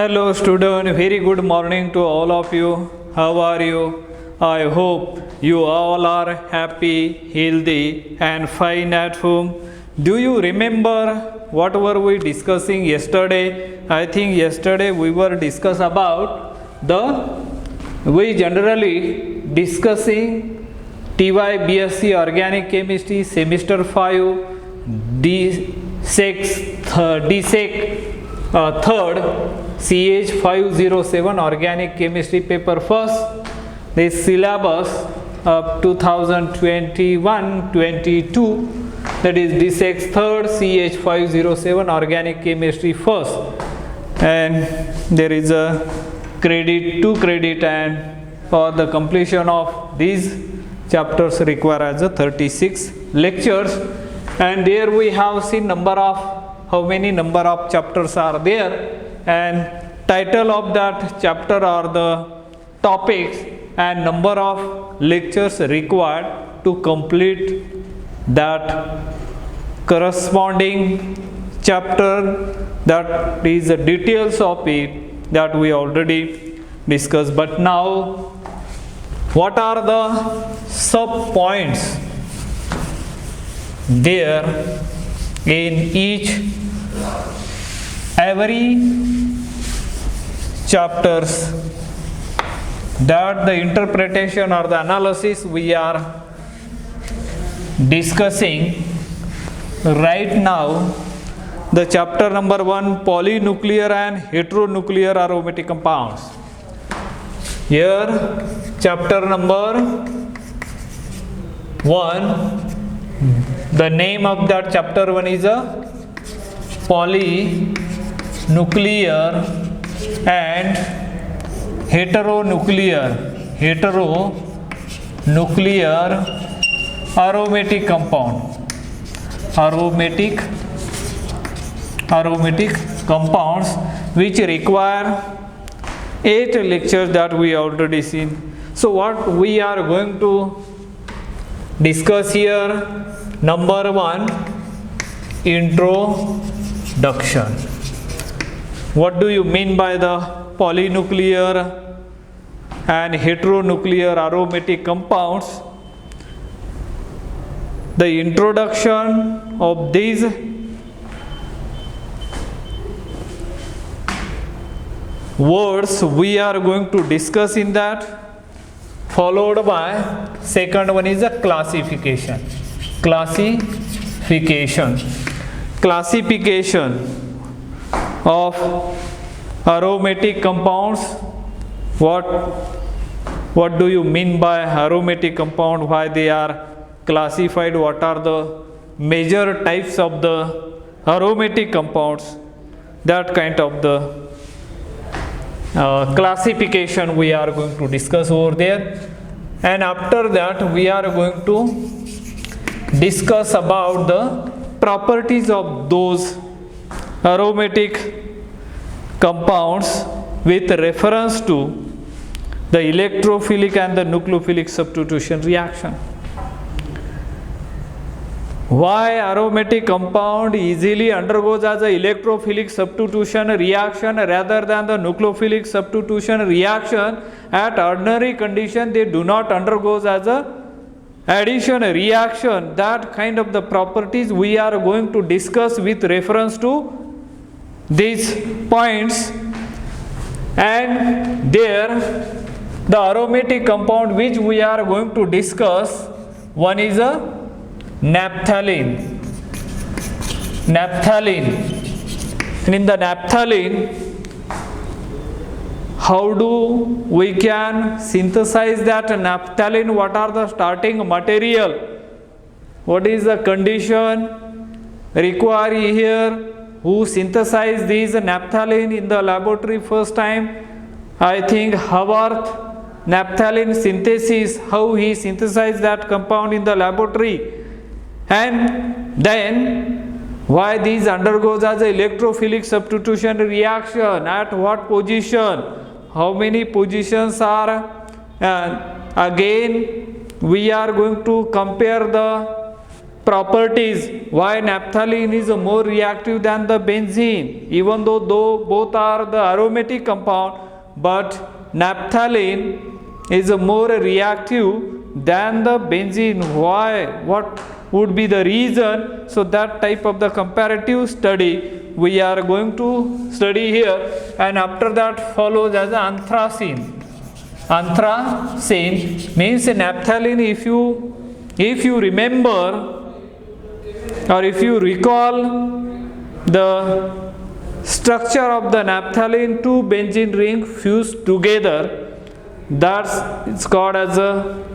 Hello student, very good morning to all of you. How are you? I hope you all are happy, healthy and fine at home. Do you remember what were we discussing yesterday? I think yesterday we were discuss about we generally discussing TY BSc Organic Chemistry semester 5 third CH 507 Organic Chemistry paper first. This syllabus of 2021-22, that is DSEC third CH 507 Organic Chemistry first, and there is a two credit, and for the completion of these chapters require as a 36 lectures. And there we have seen how many number of chapters are there, and title of that chapter are the topics and number of lectures required to complete that corresponding chapter. That is the details of it that we already discussed. But now, what are the sub points there in every chapters, that the interpretation or the analysis we are discussing right now. The chapter number 1, polynuclear and heteronuclear aromatic compounds. Here chapter number 1, the name of that chapter 1 is a polynuclear and heteronuclear aromatic compounds, which require 8 lectures that we already seen. So what we are going to discuss here, number 1, introduction. What do you mean by the polynuclear and heteronuclear aromatic compounds? The introduction of these words we are going to discuss in that, followed by second one is a classification of aromatic compounds. What do you mean by aromatic compound, why they are classified, what are the major types of the aromatic compounds, that kind of the classification we are going to discuss over there. And after that we are going to discuss about the properties of those aromatic compounds with reference to the electrophilic and the nucleophilic substitution reaction. Why aromatic compound easily undergoes as a electrophilic substitution reaction rather than the nucleophilic substitution reaction. At ordinary condition they do not undergo as a addition reaction. That kind of the properties we are going to discuss with reference to these points. And there the aromatic compound which we are going to discuss, one is a naphthalene. And in the naphthalene, how do we can synthesize that naphthalene? What are the starting material? What is the condition required here? Who synthesized these naphthalene in the laboratory first time? I think Haworth. Naphthalene synthesis, how he synthesized that compound in the laboratory. And then why these undergoes as a electrophilic substitution reaction, at what position, how many positions are, again we are going to compare the properties why naphthalene is more reactive than the benzene, even though both are the aromatic compound, but naphthalene is more reactive than the benzene. Why? What would be the reason? So that type of the comparative study we are going to study here, and after that follows as anthracene. Anthracene means naphthalene. If you remember or if you recall the structure of the naphthalene, two benzene ring fused together, that's it's called as a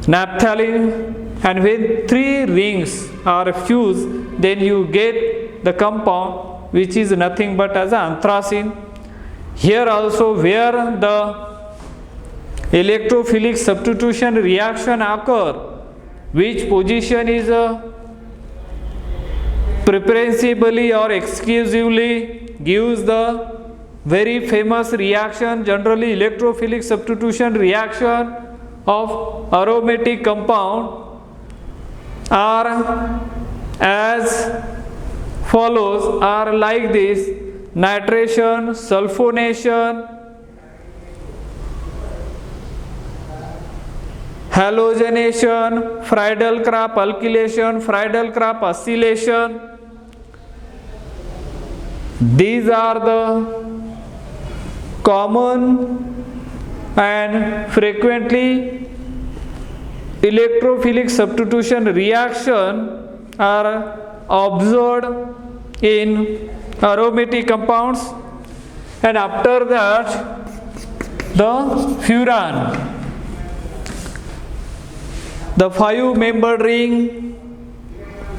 naphthalene. And when three rings are fused, then you get the compound which is nothing but as anthracene. Here also, where the electrophilic substitution reaction occur, which position is preferentially or exclusively gives the very famous reaction, generally electrophilic substitution reaction of aromatic compound, are as follows, are like this: nitration, sulfonation, halogenation, Friedel-Crafts alkylation, Friedel-Crafts acylation. These are the common and frequently electrophilic substitution reaction are observed in aromatic compounds. And after that, the furan, the 5-membered ring,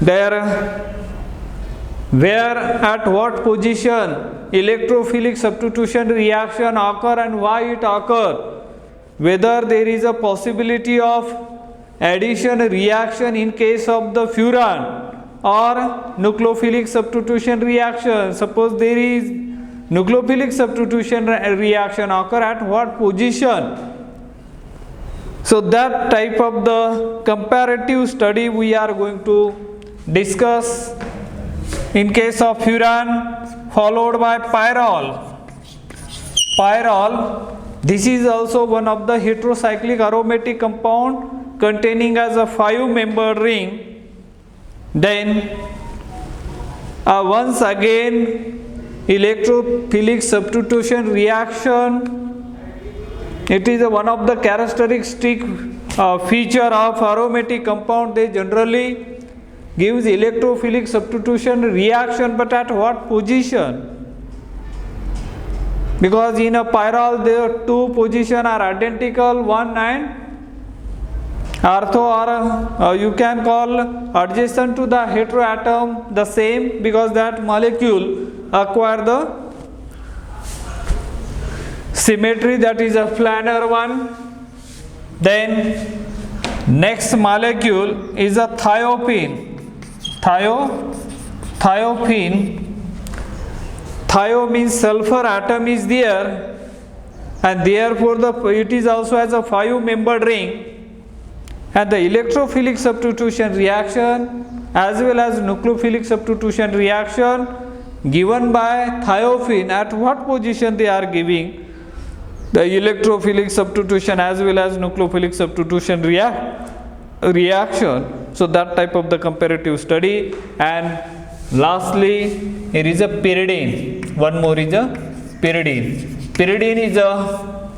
there where at what position electrophilic substitution reaction occur and why it occur, whether there is a possibility of addition reaction in case of the furan or nucleophilic substitution reaction. Suppose there is nucleophilic substitution reaction occur at what position. So that type of the comparative study we are going to discuss in case of furan, followed by pyrrole. Pyrrole, this is also one of the heterocyclic aromatic compound containing as a 5-membered ring. Then once again electrophilic substitution reaction, it is one of the characteristic feature of aromatic compound. They generally gives electrophilic substitution reaction, but at what position? Because in a pyrrole the two positions are identical, one and ortho, or you can call adjacent to the heteroatom the same, because that molecule acquire the symmetry, that is a planar one. Then next molecule is a thiophene. Thiophene. Thio means sulfur atom is there, and therefore it is also as a 5-membered ring, and the electrophilic substitution reaction as well as nucleophilic substitution reaction given by thiophene, at what position they are giving the electrophilic substitution as well as nucleophilic substitution reaction. So that type of the comparative study. And lastly, here is a pyridine. One more is a pyridine. Pyridine is a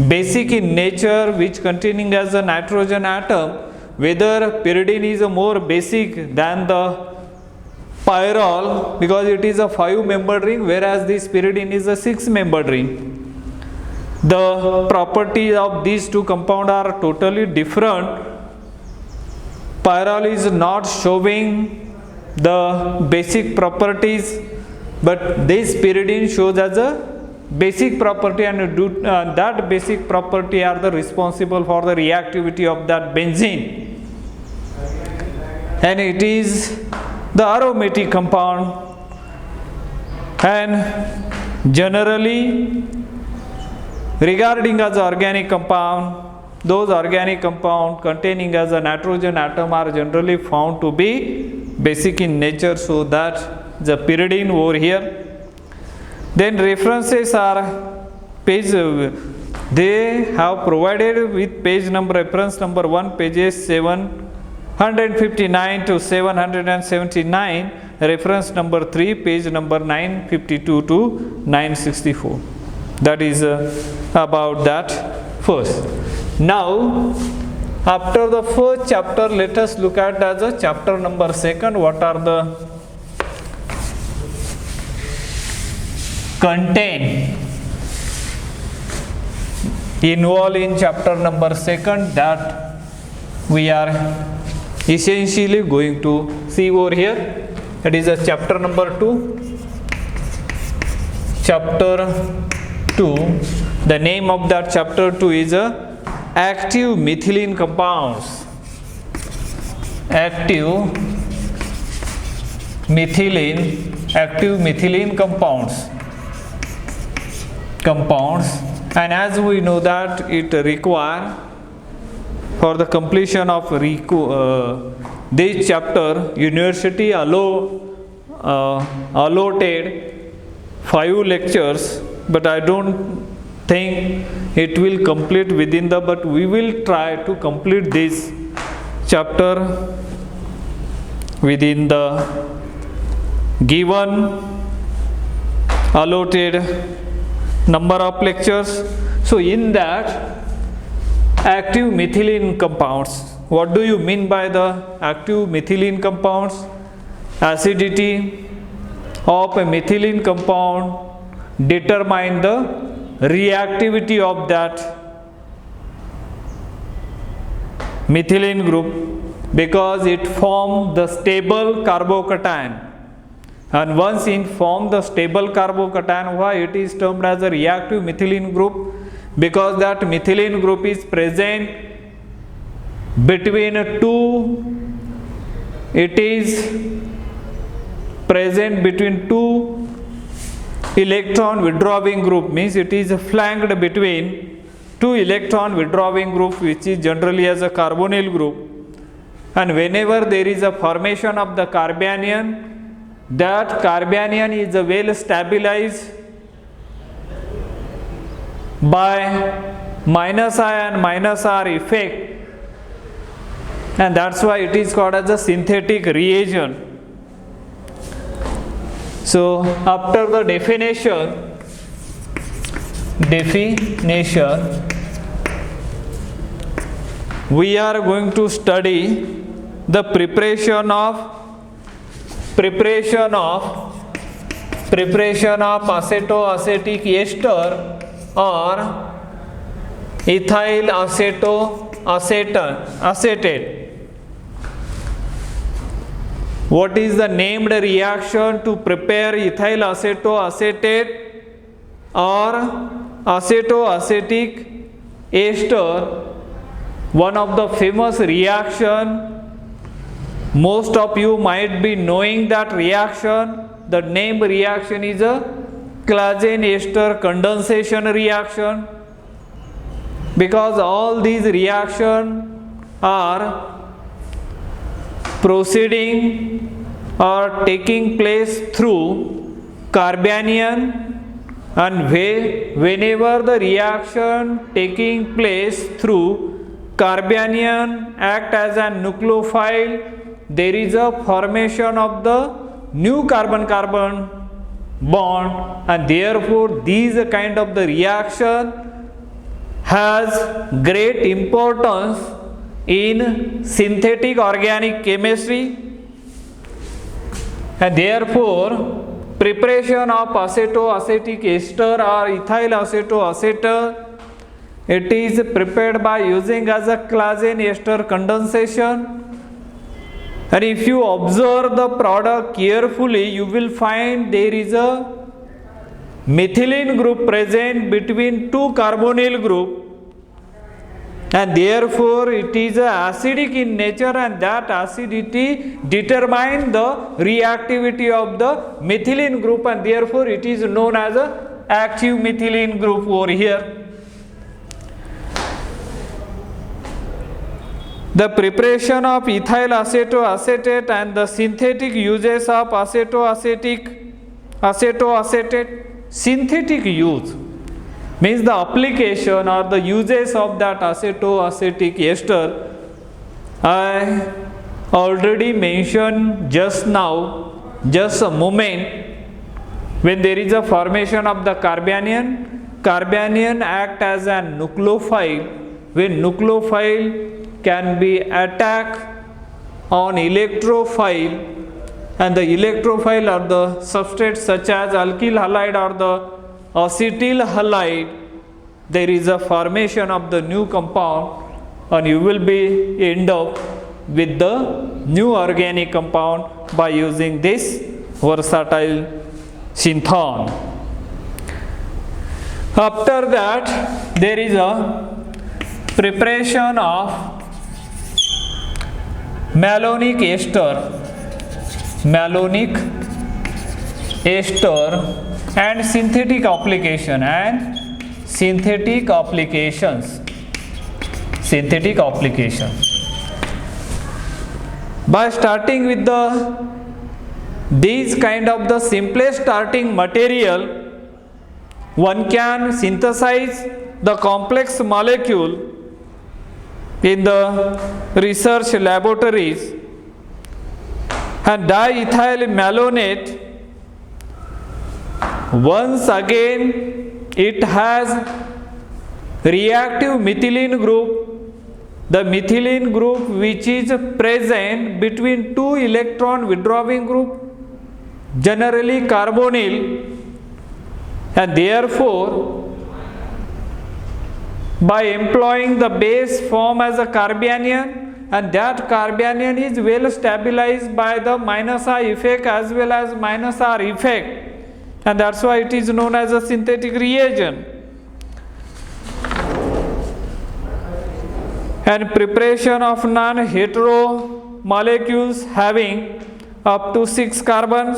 basic in nature which containing as a nitrogen atom. Whether pyridine is a more basic than the pyrrole, because it is a 5-membered ring, whereas this pyridine is a 6-membered ring. The properties of these two compounds are totally different. Pyrrole is not showing the basic properties, but this pyridine shows as a basic property, and that basic property are the responsible for the reactivity of that benzene, and it is the aromatic compound. And generally regarding as organic compound, those organic compound containing as a nitrogen atom are generally found to be basic in nature, so that the pyridine over here. Then references are page, they have provided with page number, reference number 1, pages 759 to 779, reference number 3, page number 952 to 964. That is about that first. Now, after the first chapter, let us look at as a chapter number 2. What are the content involved in chapter number 2 that we are essentially going to see over here. That is a chapter number 2. Chapter 2, the name of that chapter 2 is active methylene compounds. Active methylene compounds, and as we know that it require for the completion of this chapter, university allotted 5 lectures, but I don't think it will complete within the, but we will try to complete this chapter within the given allotted number of lectures. So in that, active methylene compounds, what do you mean by the active methylene compounds? Acidity of a methylene compound determine the reactivity of that methylene group, because it forms the stable carbocation, and once it forms the stable carbocation, why it is termed as a reactive methylene group? Because that methylene group is present between two, it is present between two electron withdrawing group, means it is flanked between two electron withdrawing group, which is generally as a carbonyl group. And whenever there is a formation of the carbanion, that carbanion is well stabilized by minus I and minus R effect, and that's why it is called as a synthetic reagent. So after the definition, we are going to study the preparation of acetoacetic ester or ethyl acetate. What is the named reaction to prepare ethyl acetoacetate or acetoacetic ester? One of the famous reaction, most of you might be knowing that reaction. The name reaction is a Claisen ester condensation reaction, because all these reactions are proceeding or taking place through carbanion, and whenever the reaction taking place through carbanion act as a nucleophile, there is a formation of the new carbon-carbon bond, and therefore these kind of the reaction has great importance in synthetic organic chemistry, and therefore preparation of acetoacetic ester or ethyl acetoacetate, it is prepared by using as a Claisen ester condensation. And if you observe the product carefully, you will find there is a methylene group present between two carbonyl group, and therefore it is acidic in nature, and that acidity determines the reactivity of the methylene group, and therefore it is known as a active methylene group over here. The preparation of ethyl acetoacetate and the synthetic uses of acetoacetate. Synthetic use means the application or the uses of that acetoacetic ester. I already mentioned just now, just a moment, when there is a formation of the carbanion act as a nucleophile. When nucleophile can be attacked on electrophile, and the electrophile are the substrates such as alkyl halide or the acetyl halide, there is a formation of the new compound, and you will be end up with the new organic compound by using this versatile synthon. After that, there is a preparation of malonic ester and synthetic applications. By starting with these kind of the simplest starting material, one can synthesize the complex molecule in the research laboratories, and diethyl malonate, once again it has reactive methylene group, the methylene group which is present between two electron withdrawing group, generally carbonyl, and therefore by employing the base form as a carbanion, and that carbanion is well stabilized by the minus I effect as well as minus R effect, and that's why it is known as a synthetic reagent. And preparation of non-hetero molecules having up to 6 carbons.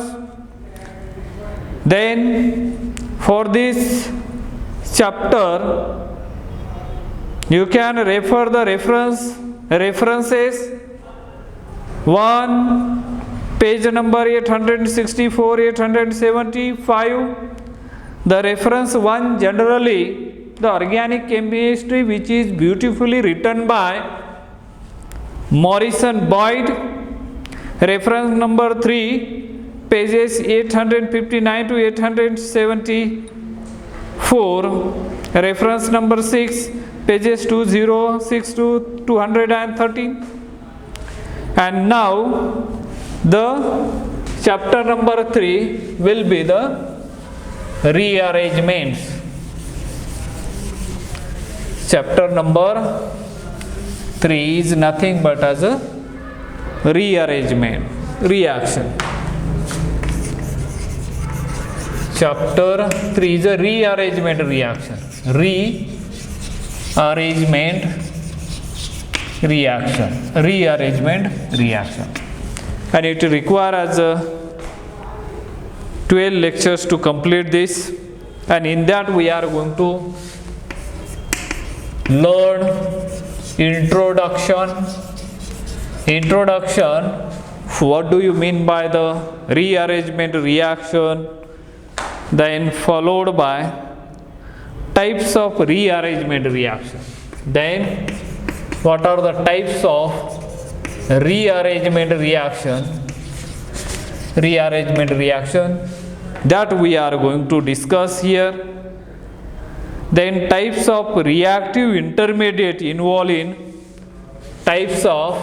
Then for this chapter you can refer the references. 1, page number 864, 875. The reference 1 generally the organic chemistry, which is beautifully written by Morrison Boyd. Reference number 3, pages 859 to 874. Reference number 6, pages 206 to 213. And now the chapter number 3 will be the rearrangements. Chapter number 3 is nothing but as a rearrangement, reaction. Chapter 3 is a rearrangement reaction. Rearrangement reaction. And it requires 12 lectures to complete this, and in that we are going to learn introduction. What do you mean by the rearrangement reaction? Then followed by types of rearrangement reaction. Then what are the types of rearrangement reaction that we are going to discuss here. Then types of reactive intermediate involved in types of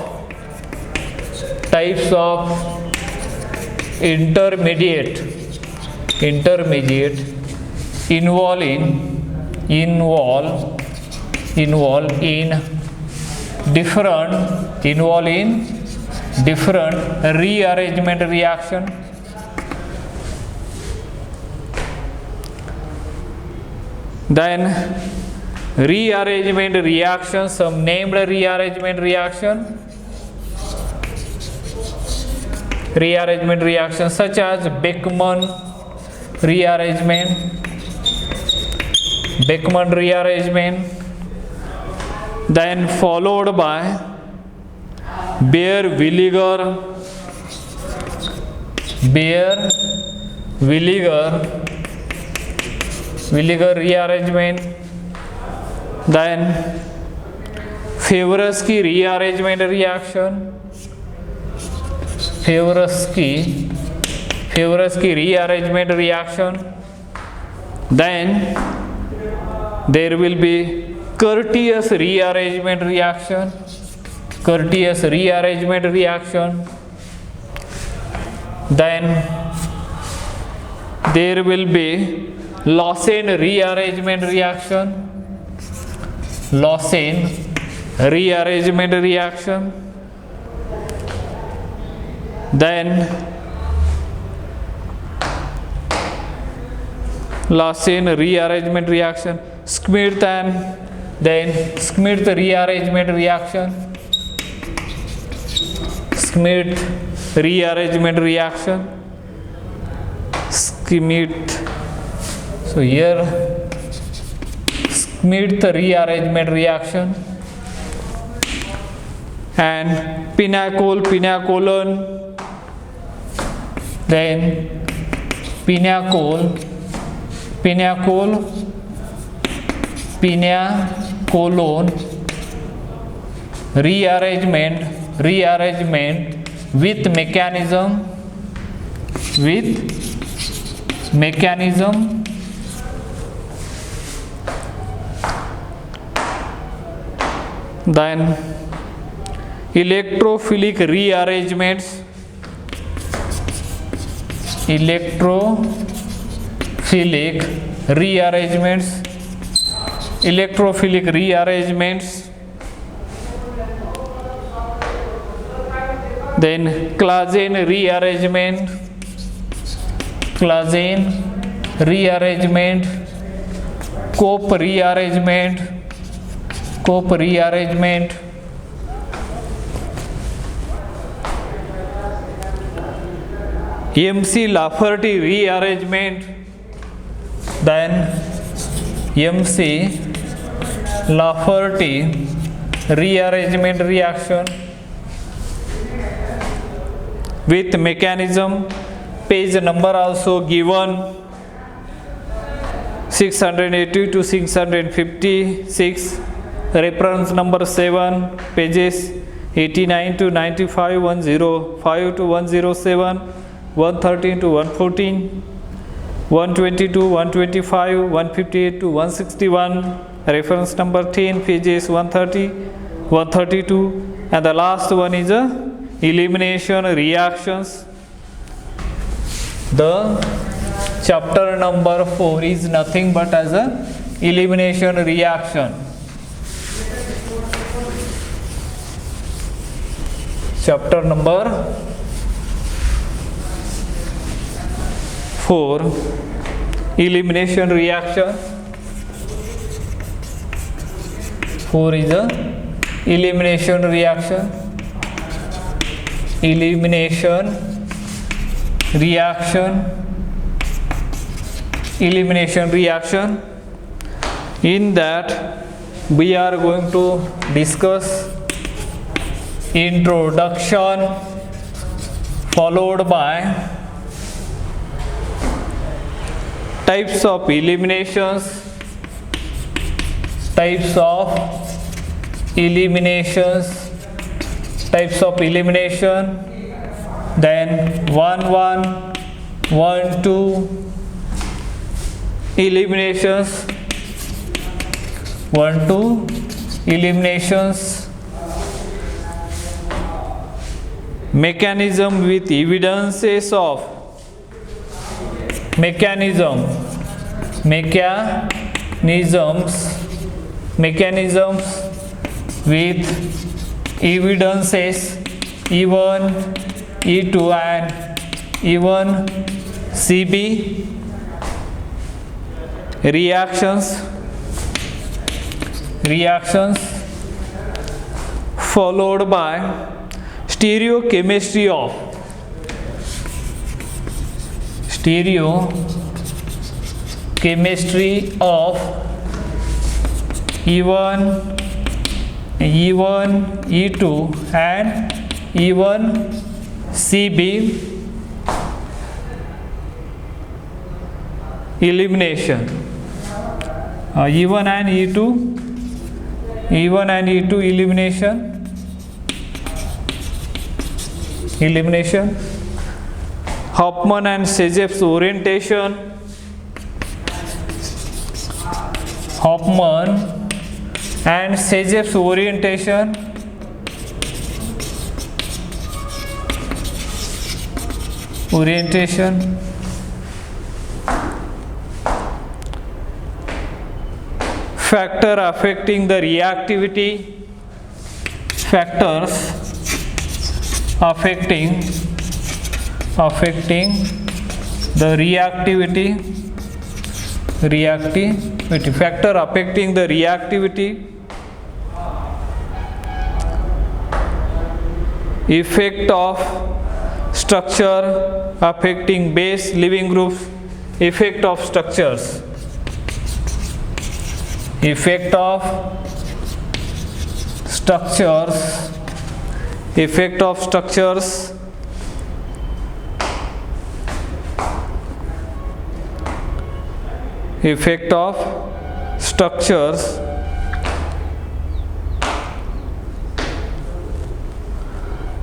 intermediate involved in different rearrangement reaction. Then rearrangement reaction, some named rearrangement reaction such as Beckmann rearrangement, then followed by bear vinegar, bear vinegar rearrangement. Then Favorsky rearrangement reaction, Favorsky rearrangement reaction. Then there will be Curtius rearrangement reaction, Curtius rearrangement reaction. Then there will be Lawson rearrangement reaction, Lawson rearrangement reaction. Then Lawson rearrangement reaction, Schmidt and then Schmidt rearrangement reaction, Schmidt rearrangement reaction, Schmidt. So here Schmidt rearrangement reaction. And pinacolon, then pinacolon rearrangement with mechanism then electrophilic rearrangements, electrophilic rearrangements. Then Claisen rearrangement, Cope rearrangement. MC Lafferty rearrangement, then MC Lafferty rearrangement reaction with mechanism. Page number also given 680 to 656, reference number 7, pages 89 to 95, 105 to 107, 113 to 114, 120 to 125, 158 to 161, reference number 10, pages 130, 132, and the last one is elimination reactions. The chapter number 4 is nothing but as a elimination reaction. Chapter number 4, elimination reaction. 4 is a elimination reaction. Elimination reaction. In that we are going to discuss introduction followed by types of eliminations, types of elimination, then 1 2 eliminations, 1 2 eliminations, mechanism with evidences of mechanisms with evidences E1, E2 and E1 CB. Reactions followed by stereochemistry of E1, E2 and E1 CB elimination. E1 and E2 elimination. Hoffman and Sejev's orientation. Hoffman and Sejev's orientation. Factor affecting the reactivity. Factors affecting the reactivity. Factor affecting the reactivity. Effect of structure affecting base leaving groups. Effect of structures. Effect of structures.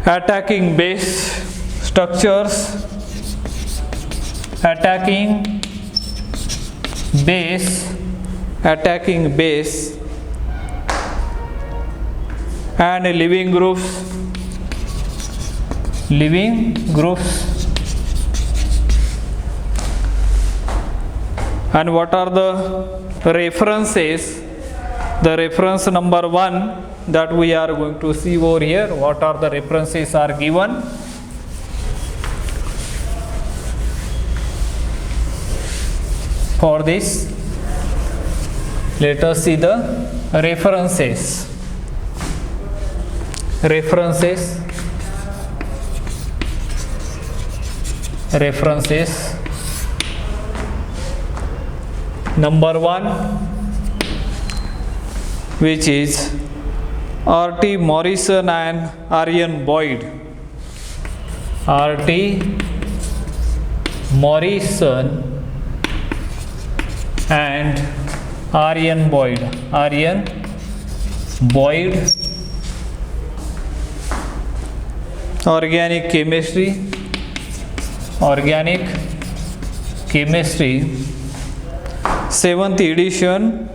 Attacking base structures. Attacking base and living groups. And what are the references? The reference number 1 that we are going to see over here. What are the references are given? For this, let us see the references. Number 1, which is R.T. Morrison and Arjen Boyd. R.T. Morrison and Arjen Boyd. Organic chemistry. 7th edition.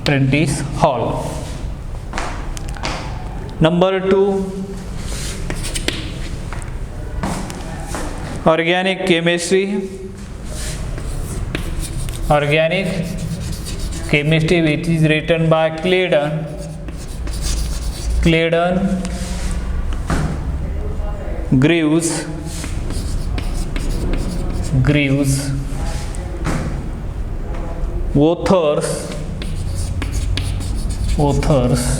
Prentice Hall. Number 2, organic chemistry, which is written by Claydon, Greaves, authors,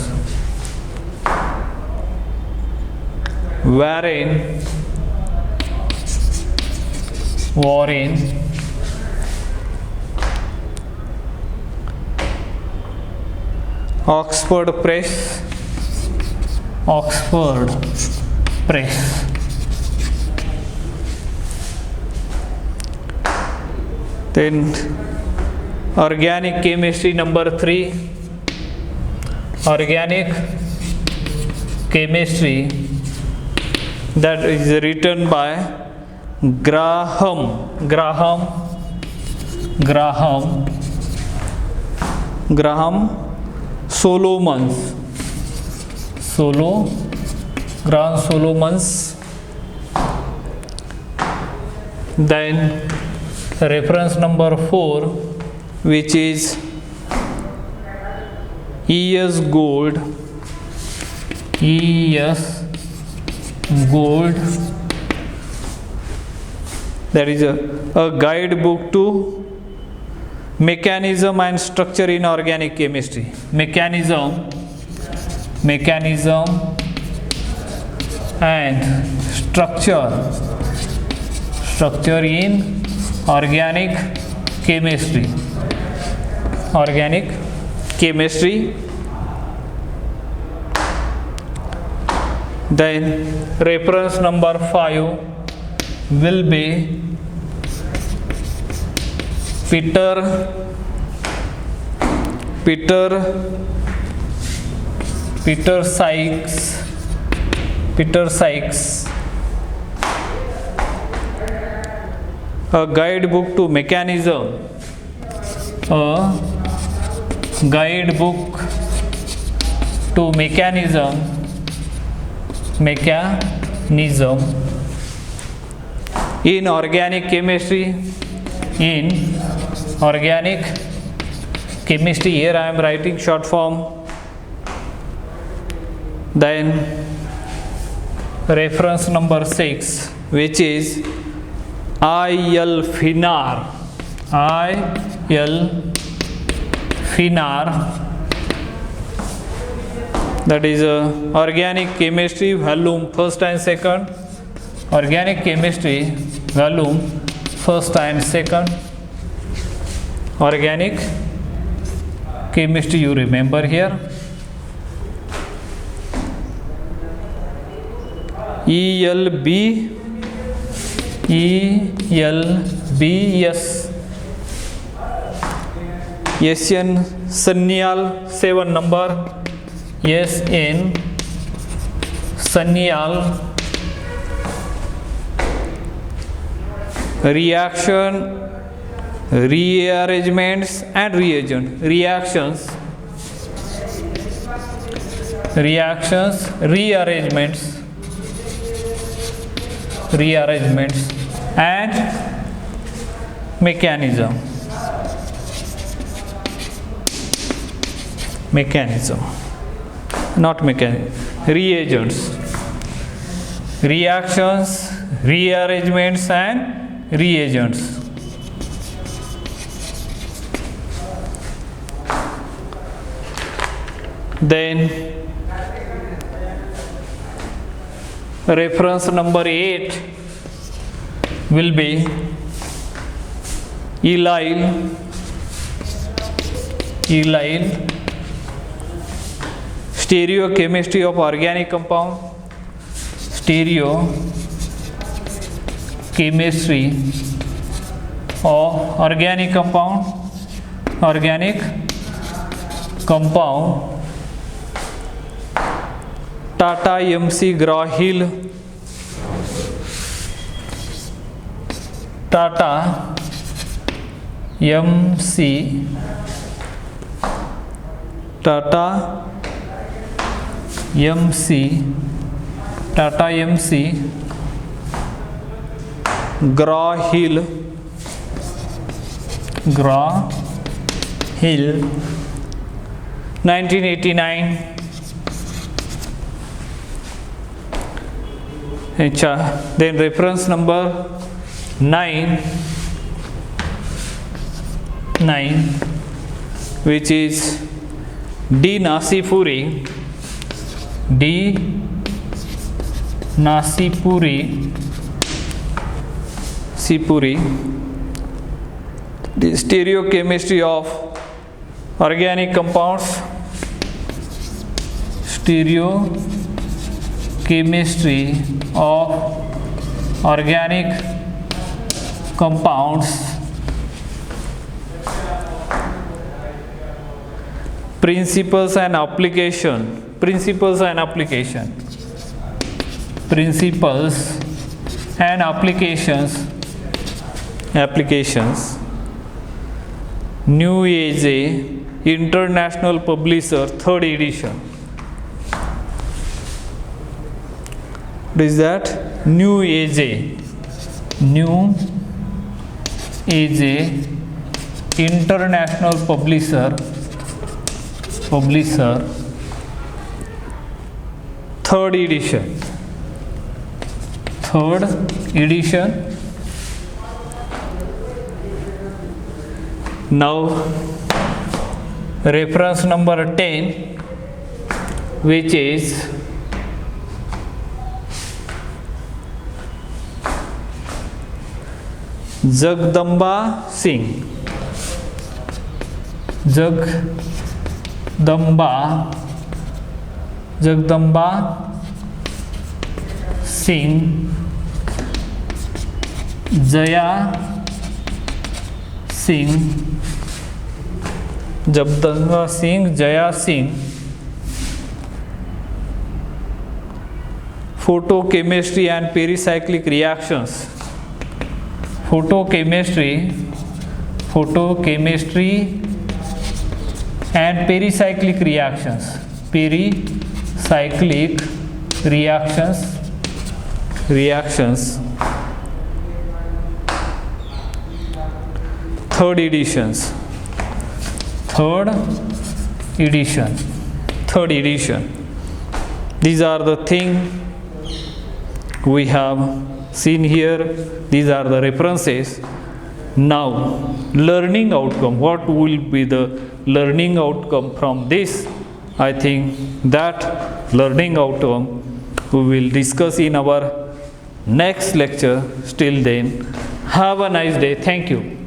Warren, Oxford Press. Then organic chemistry number 3, organic chemistry, that is written by Graham Solomons. Then reference number 4, which is E.S. Gold, that is a guidebook to mechanism and structure in organic chemistry. Mechanism and structure in organic chemistry. Then reference number 5 will be Peter Sykes, a guidebook to mechanism, mechanism in organic chemistry. Here I am writing short form. Then reference number 6, which is I.L. Finar, that is organic chemistry volume 1st and 2nd. Organic chemistry volume 1st and 2nd. Organic chemistry, you remember here. ELBS SN Sanyal 7 number. SN Sanyal reaction, rearrangements and reagent. Reactions, rearrangements and mechanism. Not mechanism, reagents, reactions, rearrangements and reagents. Then reference number 8 will be Eli stereochemistry of organic compound. Stereochemistry of organic compound. Tata M.C. Grahill. Tata M.C. Grahill 1989. Then reference number 9, which is D. Nasipuri. The stereochemistry of organic compounds. Stereochemistry of organic compounds. Principles and applications. New Age International Publisher 3rd edition. What is that? New Age International Publisher 3rd edition. Now reference number 10, which is Jagdamba Singh. Jagdamba Singh, Jaya Singh, Jagdamba Singh, Jaya Singh, photochemistry and pericyclic reactions. Photochemistry and pericyclic reactions. Pericyclic reactions. Third edition. These are the things we have seen here. These are the references. Now, learning outcome. What will be the learning outcome from this? I think that learning outcome we will discuss in our next lecture. Till then, have a nice day. Thank you.